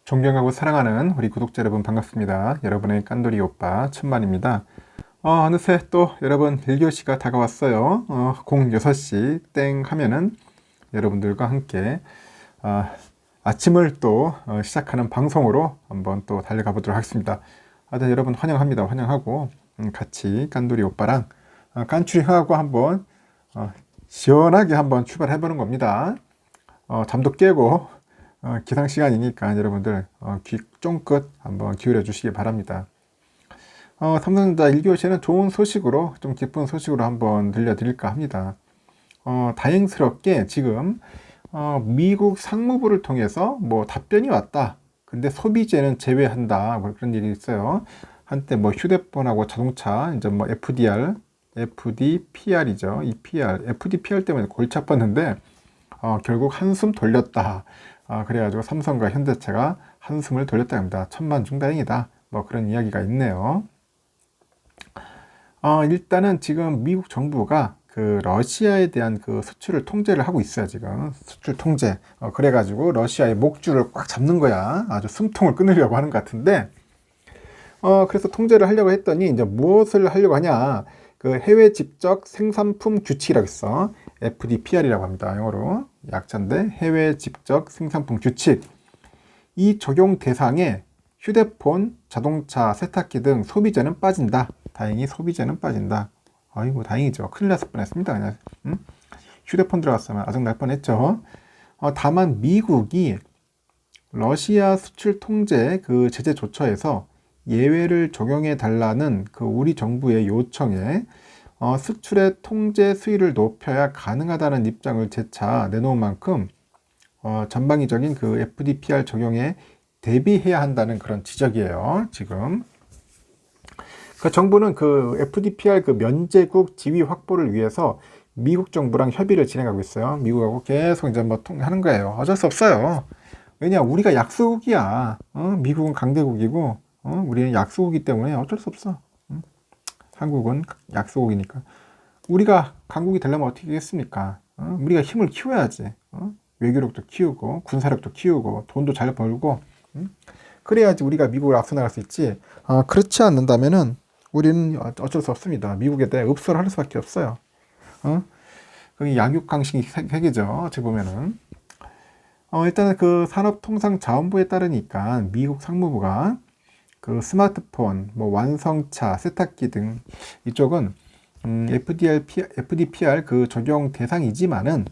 존경하고 사랑하는 우리 구독자 여러분 반갑습니다. 여러분의 깐돌이 오빠 천만입니다. 어느새 또 여러분 1교시가 다가왔어요. 06시 땡 하면은 여러분들과 함께 아침을 또 시작하는 방송으로 한번 또 달려가 보도록 하겠습니다. 네, 여러분 환영합니다. 환영하고 같이 깐돌이 오빠랑 깐추리하고 한번 시원하게 한번 출발해 보는 겁니다. 잠도 깨고 기상 시간이니까 여러분들 귀 쫑긋 한번 기울여 주시기 바랍니다. 삼성전자 1교시에는 좋은 소식으로, 좀 기쁜 소식으로 한번 들려드릴까 합니다. 다행스럽게 지금 미국 상무부를 통해서 뭐 답변이 왔다. 근데 소비재는 제외한다. 뭐 그런 얘기 있어요. 한때 뭐 휴대폰하고 자동차, 이제 뭐 FDPR이죠. FDPR 때문에 골치 아팠는데 결국 한숨 돌렸다. 그래가지고 삼성과 현대차가 한숨을 돌렸다 합니다. 천만중다행이다. 뭐 그런 이야기가 있네요. 일단은 지금 미국 정부가 그 러시아에 대한 그 수출을 통제를 하고 있어요. 지금 수출 통제. 그래가지고 러시아의 목줄을 꽉 잡는 거야. 아주 숨통을 끊으려고 하는 것 같은데, 그래서 통제를 하려고 했더니 이제 무엇을 하려고 하냐? 그 해외 직접 생산품 규칙이라고 있어. FDPR이라고 합니다. 영어로 약자인데 해외 직접 생산품 규칙. 이 적용 대상에 휴대폰, 자동차, 세탁기 등 소비재는 빠진다. 다행히 소비재는 빠진다. 아이고 다행이죠. 큰일 났을 뻔했습니다. 그냥 휴대폰 들어갔으면 아직 날 뻔했죠. 다만 미국이 러시아 수출 통제 그 제재 조처에서 예외를 적용해 달라는 그 우리 정부의 요청에 수출의 통제 수위를 높여야 가능하다는 입장을 재차 내놓은 만큼 전방위적인 그 FDPR 적용에 대비해야 한다는 그런 지적이에요. 지금 그 정부는 그 FDPR 그 면제국 지위 확보를 위해서 미국 정부랑 협의를 진행하고 있어요. 미국하고 계속 이제 뭐 통하는 거예요. 어쩔 수 없어요. 왜냐 우리가 약소국이야. 미국은 강대국이고 우리는 약소국이기 때문에 어쩔 수 없어. 한국은 약소국이니까. 우리가 강국이 되려면 어떻게 하겠습니까? 우리가 힘을 키워야지. 외교력도 키우고 군사력도 키우고 돈도 잘 벌고 그래야지 우리가 미국을 앞서 나갈 수 있지. 그렇지 않는다면은 우리는 어쩔 수 없습니다. 미국에 대해 읍소를 할 수밖에 없어요. 그게 양육강식 세계죠. 어찌 보면은. 일단은 그 산업통상자원부에 따르니까 미국 상무부가 그 스마트폰, 뭐 완성차, 세탁기 등 이쪽은 FDPR 그 적용 대상이지만은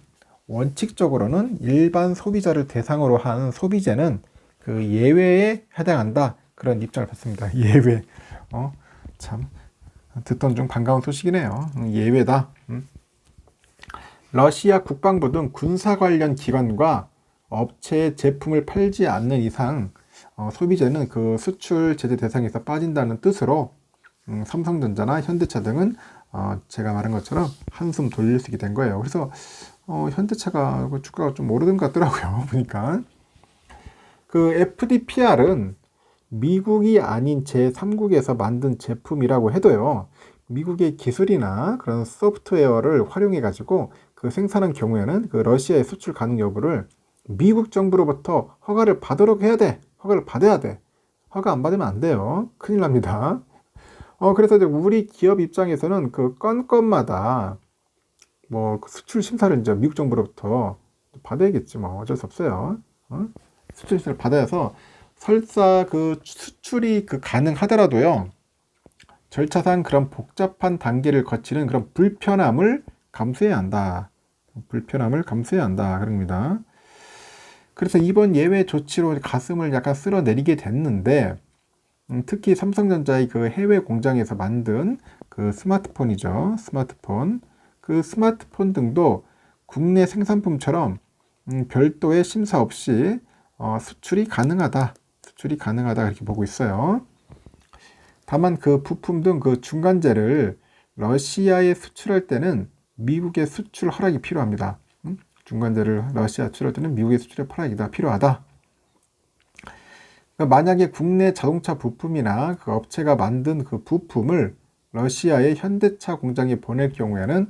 원칙적으로는 일반 소비자를 대상으로 한 소비재는 그 예외에 해당한다. 그런 입장을 받습니다. 예외. 참 듣던 중 반가운 소식이네요. 예외다. 러시아 국방부 등 군사 관련 기관과 업체의 제품을 팔지 않는 이상 소비재는 그 수출 제재 대상에서 빠진다는 뜻으로 삼성전자나 현대차 등은 제가 말한 것처럼 한숨 돌릴 수 있게 된 거예요. 그래서 현대차가 주가가 좀 오르는 것 같더라고요. 보니까 그 FDPR은 미국이 아닌 제3국에서 만든 제품이라고 해도요, 미국의 기술이나 그런 소프트웨어를 활용해 가지고 그 생산한 경우에는 그 러시아의 수출 가능 여부를 미국 정부로부터 허가를 받도록 해야 돼. 허가를 받아야 돼. 허가 안 받으면 안 돼요. 큰일 납니다. 그래서 이제 우리 기업 입장에서는 그 건마다 뭐 수출 심사를 이제 미국 정부로부터 받아야겠지. 뭐 어쩔 수 없어요. 수출 심사를 받아서 설사 그 수출이 그 가능하더라도요, 절차상 그런 복잡한 단계를 거치는 그런 불편함을 감수해야 한다. 불편함을 감수해야 한다. 그럽니다. 그래서 이번 예외 조치로 가슴을 약간 쓸어내리게 됐는데, 특히 삼성전자의 그 해외 공장에서 만든 그 스마트폰이죠. 스마트폰. 그 스마트폰 등도 국내 생산품처럼 별도의 심사 없이 수출이 가능하다. 수출이 가능하다. 이렇게 보고 있어요. 다만 그 부품 등 그 중간재를 러시아에 수출할 때는 미국의 수출 허락이 필요합니다. 중간재를 러시아 수출할 때는 미국의 수출 허락이 필요하다. 그러니까 만약에 국내 자동차 부품이나 그 업체가 만든 그 부품을 러시아의 현대차 공장에 보낼 경우에는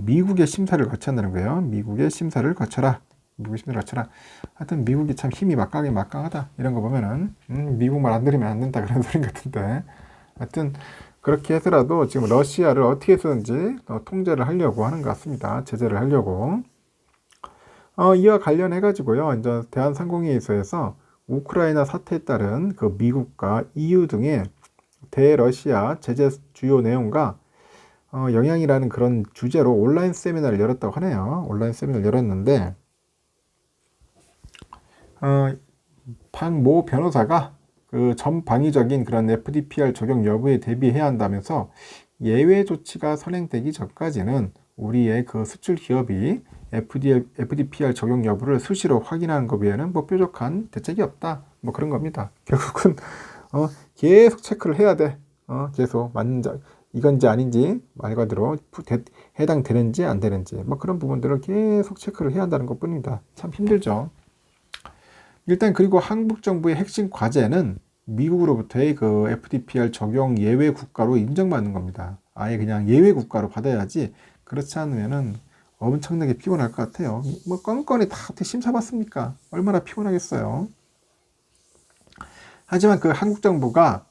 미국의 심사를 거쳐야 한다는 거예요. 미국의 심사를 거쳐라. 미국이 힘들어 치라. 하여튼 미국이 참 힘이 막강하다. 이런 거 보면은 미국 말 안 들으면 안 된다 그런 소린 같은데. 하여튼 그렇게 해서라도 지금 러시아를 어떻게 해서든지 통제를 하려고 하는 것 같습니다. 제재를 하려고. 이와 관련해 가지고요. 이제 대한상공회의소에서 우크라이나 사태에 따른 그 미국과 EU 등의 대러시아 제재 주요 내용과 영향이라는 그런 주제로 온라인 세미나를 열었다고 하네요. 온라인 세미나를 열었는데 박모 변호사가 그 전방위적인 그런 FDPR 적용 여부에 대비해야 한다면서 예외 조치가 선행되기 전까지는 우리의 그 수출 기업이 FDPR 적용 여부를 수시로 확인하는 것 외에는 뭐 뾰족한 대책이 없다. 뭐 그런 겁니다. 결국은 계속 체크를 해야 돼. 계속 맞는지 이건지 아닌지 말 그대로 해당되는지 안 되는지 뭐 그런 부분들을 계속 체크를 해야 한다는 것 뿐입니다. 참 힘들죠. 일단 그리고 한국 정부의 핵심 과제는 미국으로부터의 그 FDPR 적용 예외 국가로 인정받는 겁니다. 아예 그냥 예외 국가로 받아야지 그렇지 않으면은 엄청나게 피곤할 것 같아요. 뭐 건건이 다 어떻게 심사받습니까? 얼마나 피곤하겠어요. 하지만 그 한국 정부가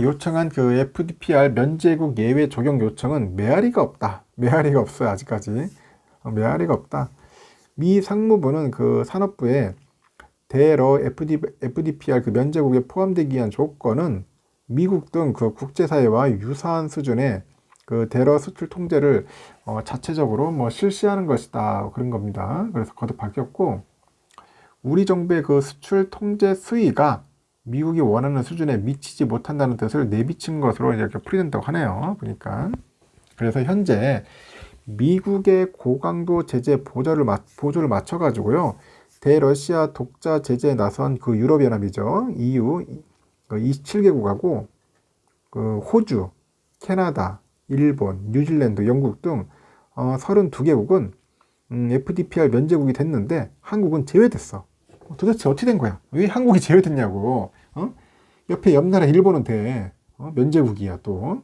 요청한 그 FDPR 면제국 예외 적용 요청은 메아리가 없다. 메아리가 없어요. 아직까지. 메아리가 없다. 미 상무부는 그 산업부에 대러 FDPR 그 면제국에 포함되기 위한 조건은 미국 등 그 국제사회와 유사한 수준의 그 대러 수출 통제를 자체적으로 뭐 실시하는 것이다. 그런 겁니다. 그래서 거듭 밝혔고 우리 정부의 그 수출 통제 수위가 미국이 원하는 수준에 미치지 못한다는 뜻을 내비친 것으로 이렇게 풀이된다고 하네요. 보니까. 그래서 현재 미국의 고강도 제재 보조를 맞춰가지고요. 대러시아 독자 제재에 나선 그 유럽연합이죠. EU 27개국하고 그 호주, 캐나다, 일본, 뉴질랜드, 영국 등 32개국은 FDPR 면제국이 됐는데 한국은 제외됐어. 도대체 어떻게 된 거야? 왜 한국이 제외됐냐고. 옆에 옆나라 일본은 돼. 면제국이야 또.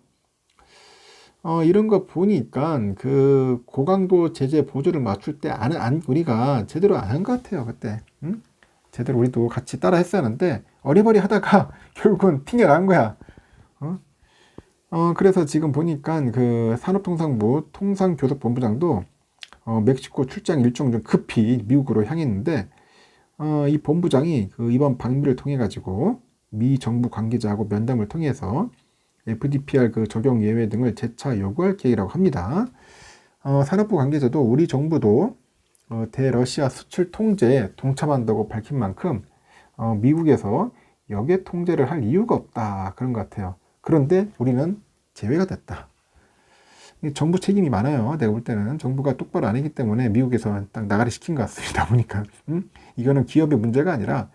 이런 거 보니까 그 고강도 제재 보조를 맞출 때 우리가 제대로 안 한 것 같아요 그때. 응? 제대로 우리도 같이 따라 했었는데 어리버리 하다가 결국은 튕겨난 거야. 그래서 지금 보니까 그 산업통상부 통상교섭본부장도 멕시코 출장 일정 중 급히 미국으로 향했는데 이 본부장이 그 이번 방미를 통해 가지고 미 정부 관계자하고 면담을 통해서 FDPR 그 적용 예외 등을 재차 요구할 계획이라고 합니다. 산업부 관계자도 우리 정부도 대러시아 수출 통제에 동참한다고 밝힌 만큼 미국에서 역외 통제를 할 이유가 없다 그런 것 같아요. 그런데 우리는 제외가 됐다. 정부 책임이 많아요. 내가 볼 때는 정부가 똑바로 안 했기 때문에 미국에서 딱 나가리 시킨 것 같습니다. 보니까 이거는 기업의 문제가 아니라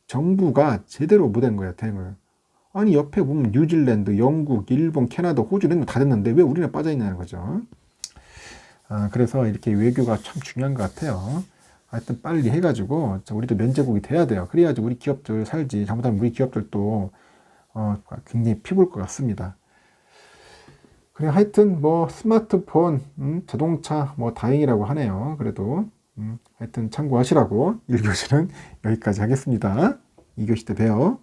정부가 제대로 못한 거예요. 대응을. 아니 옆에 보면 뉴질랜드, 영국, 일본, 캐나다, 호주 이런 거 다 됐는데 왜 우리는 빠져 있냐는 거죠. 그래서 이렇게 외교가 참 중요한 것 같아요. 하여튼 빨리 해가지고 우리도 면제국이 돼야 돼요. 그래야지 우리 기업들 살지. 잘못하면 우리 기업들도 굉장히 피볼 것 같습니다. 그래 하여튼 뭐 스마트폰, 자동차 뭐 다행이라고 하네요. 그래도 하여튼 참고하시라고 1교시는 여기까지 하겠습니다. 2교시 때 봬요.